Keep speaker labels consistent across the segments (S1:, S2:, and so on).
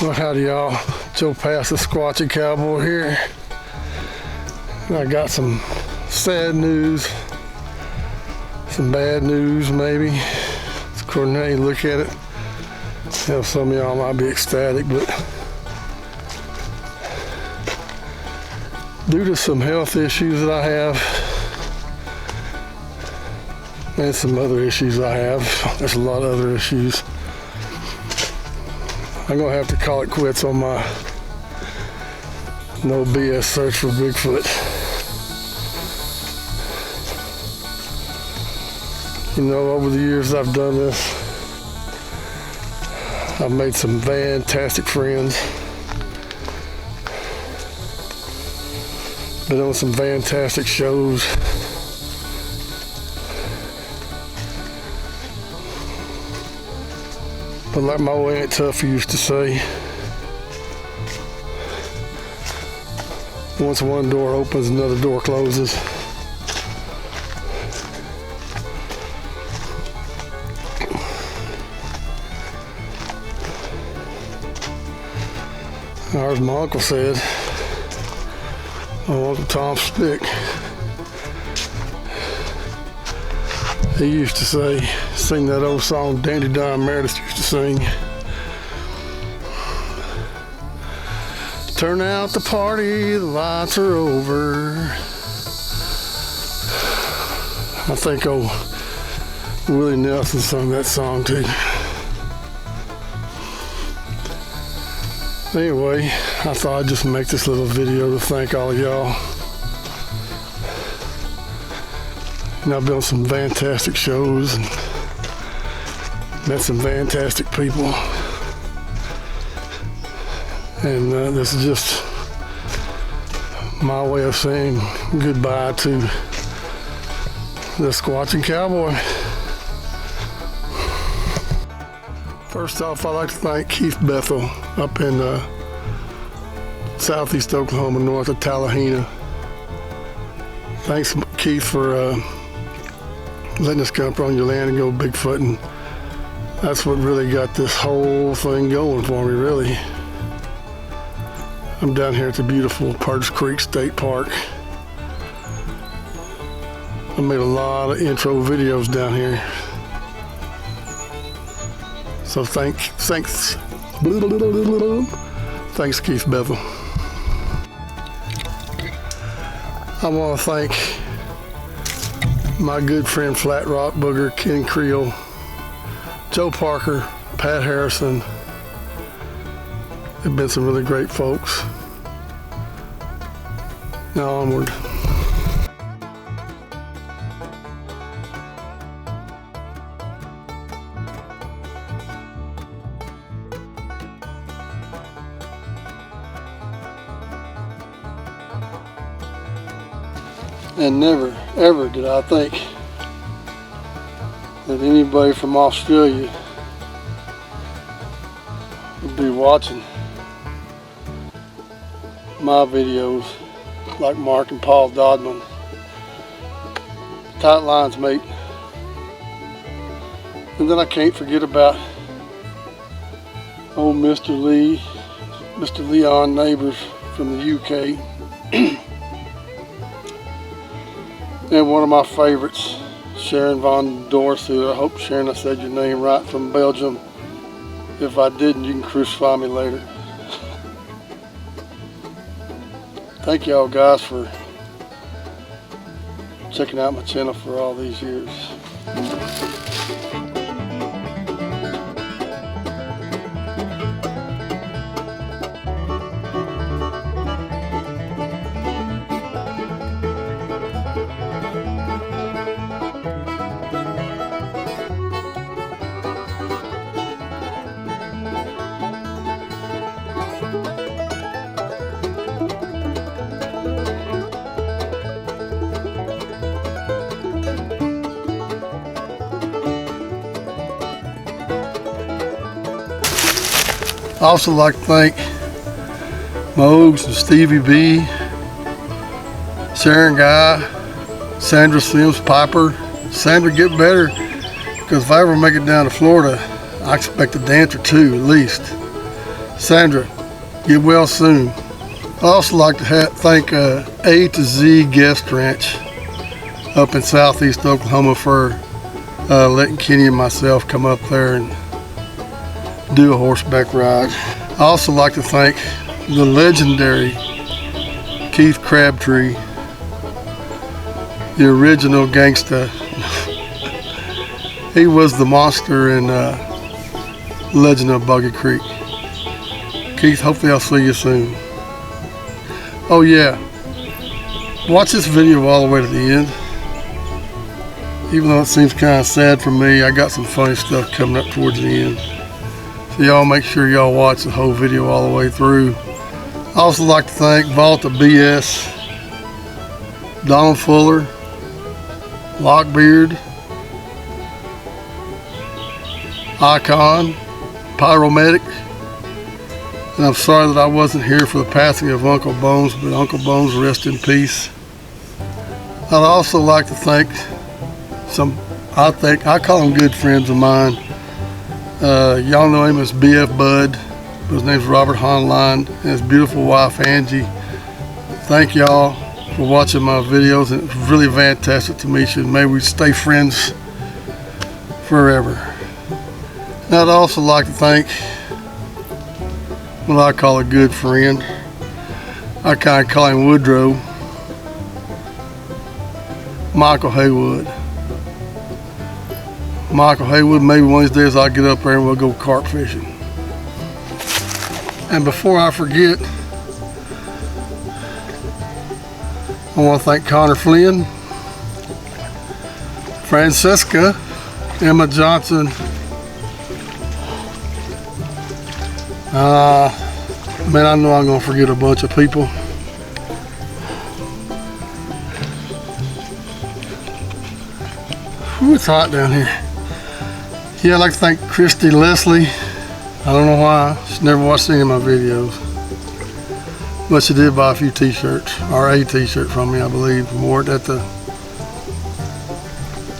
S1: Well, howdy y'all. Joe past the Squatchin Cowboy here. And I got some sad news, some bad news maybe. It's according to how you look at it. You know, some of y'all might be ecstatic, but due to some health issues that I have and some other issues I have, there's a lot of other issues, I'm gonna have to call it quits on my no BS search for Bigfoot. You know, over the years I've done this, I've made some fantastic friends, been on some fantastic shows. But like my old Aunt Tuffy used to say, once one door opens, another door closes. Or as my uncle said, my Uncle Tom Spick, he used to say, sing that old song Dandy Don Meredith used to sing. Turn out the party, the lights are over. I think Willie Nelson sung that song too. Anyway, I thought I'd just make this little video to thank all of y'all. And I've been on some fantastic shows and met some fantastic people. And this is just my way of saying goodbye to the Squatchin Cowboy. First off, I'd like to thank Keith Bethel up in southeast Oklahoma, north of Tallahena. Thanks, Keith, for letting us come up on your land and go Bigfooting. That's what really got this whole thing going for me, really. I'm down here at the beautiful Purge Creek State Park. I made a lot of intro videos down here. So thanks, Keith Bethel. I want to thank my good friend Flat Rock Booger, Ken Creel, Joe Parker, Pat Harrison. They've been some really great folks. Now onward. And never, ever did I think that anybody from Australia would be watching my videos, like Mark and Paul Dodman. Tight lines, mate. And then I can't forget about old Mr. Leon Neighbors from the UK. And one of my favorites, Sharon Von Dorsu. I hope, Sharon, I said your name right, from Belgium. If I didn't, you can crucify me later. Thank y'all guys for checking out my channel for all these years. I also like to thank Mogs and Stevie B, Sharon Guy, Sandra Sims Piper. Sandra, get better, because if I ever make it down to Florida, I expect a dance or two at least. Sandra, get well soon. I also like to thank A to Z Guest Ranch up in southeast Oklahoma for letting Kenny and myself come up there and do a horseback ride. I also like to thank the legendary Keith Crabtree, the original gangsta. He was the monster in Legend of Buggy Creek. Keith, hopefully I'll see you soon. Oh yeah, watch this video all the way to the end. Even though it seems kind of sad for me, I got some funny stuff coming up towards the end. So y'all make sure y'all watch the whole video all the way through. I also like to thank Volta BS, Donald Fuller, Lockbeard, Icon, Pyromedic, and I'm sorry that I wasn't here for the passing of Uncle Bones, but Uncle Bones rest in peace. I'd also like to thank I call them good friends of mine. Y'all know him as BF Bud, but his name's Robert Honline, and his beautiful wife Angie. Thank y'all for watching my videos, and it's really fantastic to meet you, and may we stay friends forever. And I'd also like to thank what I call a good friend. I kind of call him Woodrow, Michael Haywood. Michael Haywood, maybe one of these days I'll get up there and we'll go carp fishing. And before I forget, I want to thank Connor Flynn, Francesca, Emma Johnson, man, I know I'm going to forget a bunch of people. Ooh, it's hot down here. Yeah, I'd like to thank Christy Leslie. I don't know why. She's never watched any of my videos. But she did buy a few t-shirts, or a t-shirt from me, I believe, from wore it at the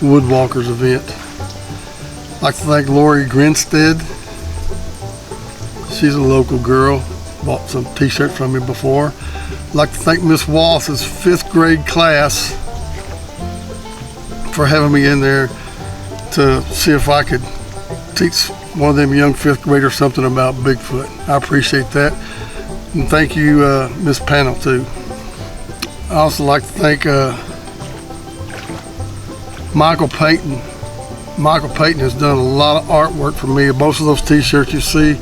S1: Woodwalkers event. I'd like to thank Lori Grinstead. She's a local girl. Bought some t-shirts from me before. I'd like to thank Miss Wallace's 5th grade class for having me in there to see if I could teach one of them young 5th graders something about Bigfoot. I appreciate that. And thank you, Miss Panel, too. I also like to thank Michael Payton. Michael Payton has done a lot of artwork for me. Most of those t-shirts you see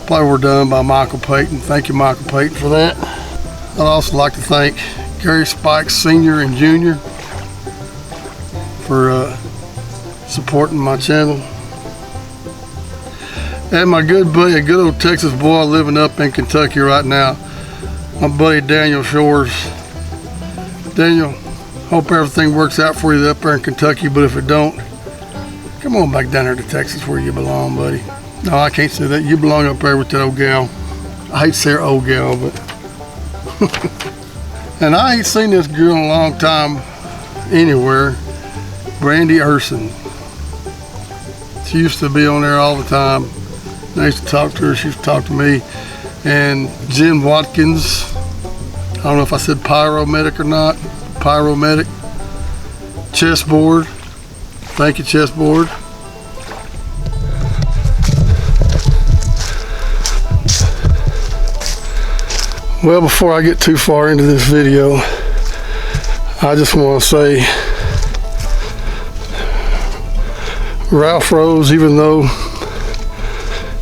S1: probably were done by Michael Payton. Thank you, Michael Payton, for that. I'd also like to thank Gary Spikes Sr. and Jr. for supporting my channel. And my good buddy, a good old Texas boy living up in Kentucky right now, my buddy Daniel Shores. Daniel, hope everything works out for you up there in Kentucky, but if it don't, come on back down there to Texas where you belong, buddy. No, I can't say that. You belong up there with that old gal. I hate to say her old gal, but and I ain't seen this girl in a long time anywhere. Brandy Urson. She used to be on there all the time. I used to talk to her, she used to talk to me. And Jen Watkins, I don't know if I said Pyromedic or not. Pyromedic. Chessboard. Thank you, Chessboard. Well, before I get too far into this video, I just want to say, Ralph Rose, even though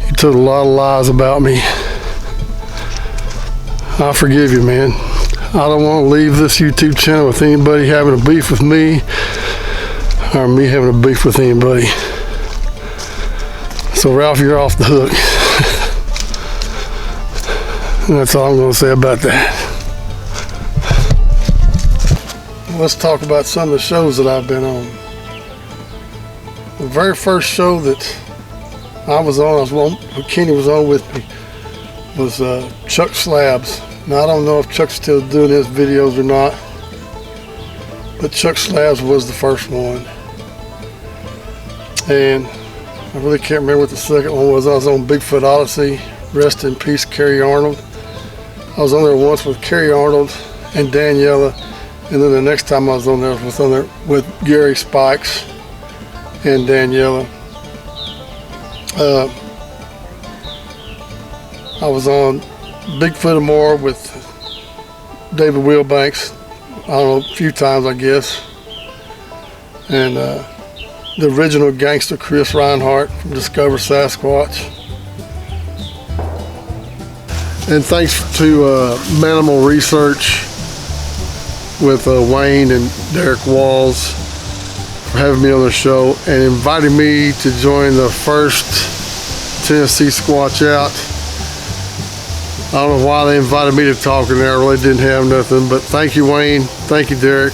S1: you told a lot of lies about me, I forgive you, man. I don't want to leave this YouTube channel with anybody having a beef with me or me having a beef with anybody. So Ralph, you're off the hook. And that's all I'm going to say about that. Let's talk about some of the shows that I've been on. The very first show that I was on, Kenny was on with me, was Chuck Slabs. Now I don't know if Chuck's still doing his videos or not, but Chuck Slabs was the first one. And I really can't remember what the second one was. I was on Bigfoot Odyssey, Rest in peace, Carrie Arnold. I was on there once with Carrie Arnold and Daniela, and then the next time I was on there with Gary Spikes and Daniela. I was on Bigfoot and More with David Wheelbanks, I don't know, a few times I guess. And the original gangster Chris Reinhardt from Discover Sasquatch. And thanks to Manimal Research with Wayne and Derek Walls for having me on the show and inviting me to join the first Tennessee Squatch Out. I don't know why they invited me to talk in there. I really didn't have nothing, but thank you, Wayne. Thank you, Derek.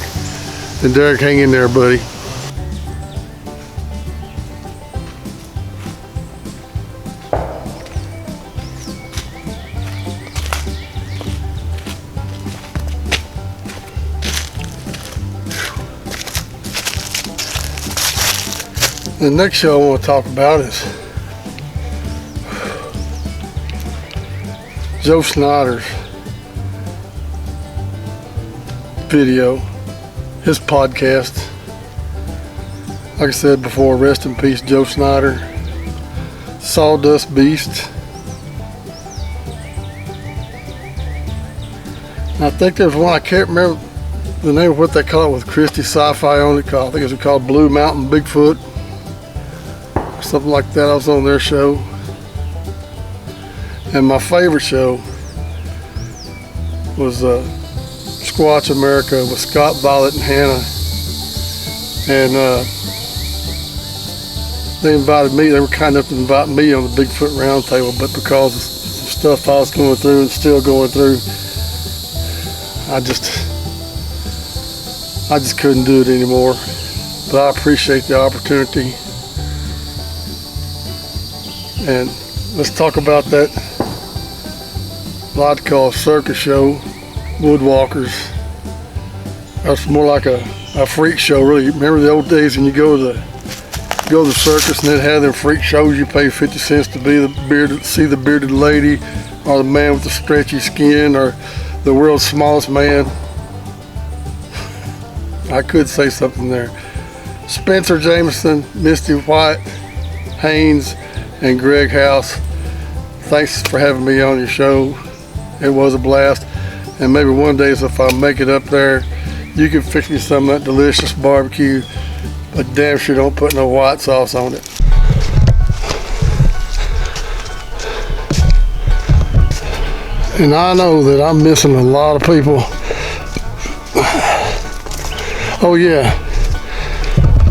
S1: And Derek, hang in there, buddy. The next show I want to talk about is Joe Snyder's video, his podcast. Like I said before, rest in peace, Joe Snyder. Sawdust Beast. And I think there's one, I can't remember the name of what they call it, with Christy Sci-Fi on it. I think it was called Blue Mountain Bigfoot. Something like that. I was on their show. And my favorite show was Squatch America with Scott, Violet, and Hannah. And they invited me. They were kind enough to invite me on the Bigfoot Roundtable, but because of some stuff I was going through and still going through, I just couldn't do it anymore. But I appreciate the opportunity. And let's talk about that what I call circus show, Woodwalkers. That's more like a freak show, really. Remember the old days when you go to the circus and they'd have them freak shows? You pay 50 cents to see the bearded lady, or the man with the stretchy skin, or the world's smallest man. I could say something there. Spencer Jameson, Misty White, Haynes, and Greg House, thanks for having me on your show. It was a blast. And maybe one day, if I make it up there, you can fix me some of that delicious barbecue, but damn sure don't put no white sauce on it. And I know that I'm missing a lot of people. Oh yeah,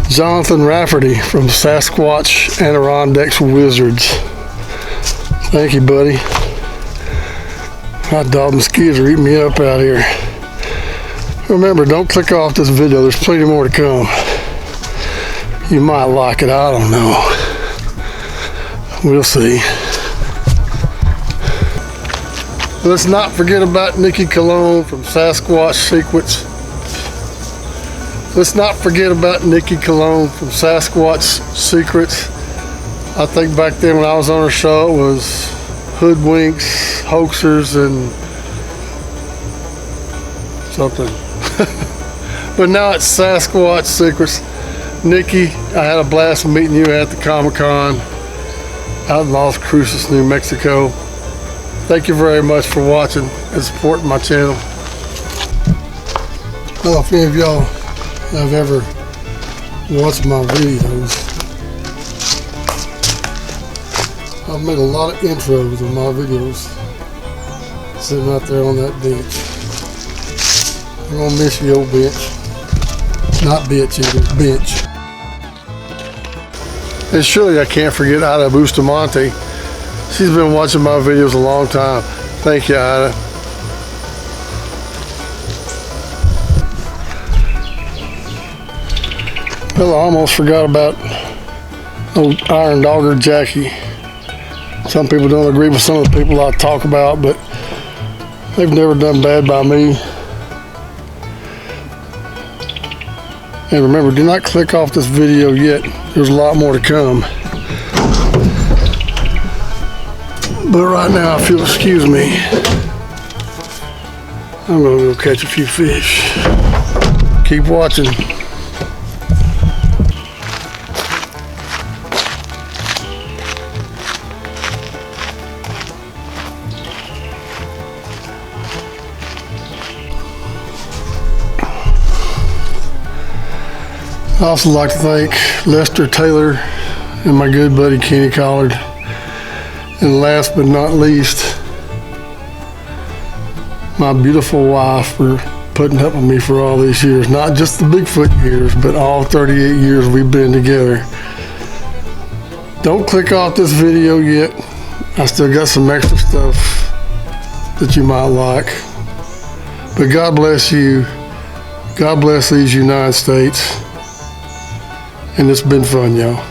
S1: Jonathan Rafferty from Sasquatch Adirondacks Wizards. Thank you, buddy. My dog mosquitoes are eating me up out here. Remember, don't click off this video. There's plenty more to come. You might like it. I don't know. We'll see. Let's not forget about Nikki Cologne from Sasquatch Secrets. Let's not forget about Nikki Cologne from Sasquatch Secrets. I think back then when I was on her show, it was hoodwinks, hoaxers, and something. But now it's Sasquatch Secrets. Nikki, I had a blast meeting you at the Comic-Con out in Las Cruces, New Mexico. Thank you very much for watching and supporting my channel. Well, if any of y'all have ever watched my videos, I've made a lot of intros in my videos sitting out there on that bench. I'm gonna miss you, old bench. Not bitch either, bench. And surely I can't forget Ida Bustamante. She's been watching my videos a long time. Thank you, Ida. Well, I almost forgot about old Iron Dogger Jackie. Some people don't agree with some of the people I talk about, but they've never done bad by me. And remember, do not click off this video yet. There's a lot more to come. But right now, if you'll excuse me, I'm gonna go catch a few fish. Keep watching. I'd also like to thank Lester Taylor and my good buddy Kenny Collard. And last but not least, my beautiful wife for putting up with me for all these years. Not just the Bigfoot years, but all 38 years we've been together. Don't click off this video yet. I still got some extra stuff that you might like. But God bless you. God bless these United States. And it's been fun, y'all.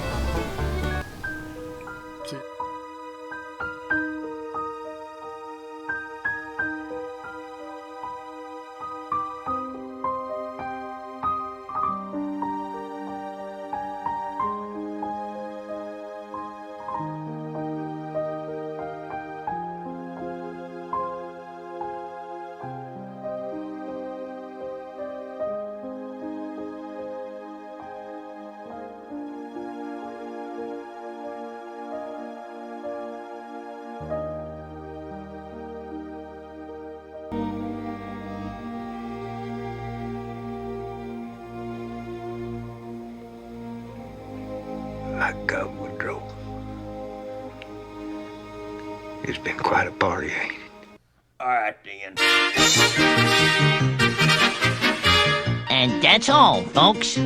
S2: I got Woodrow. It's been quite a party, ain't it?
S3: All right, then.
S4: And that's all, folks.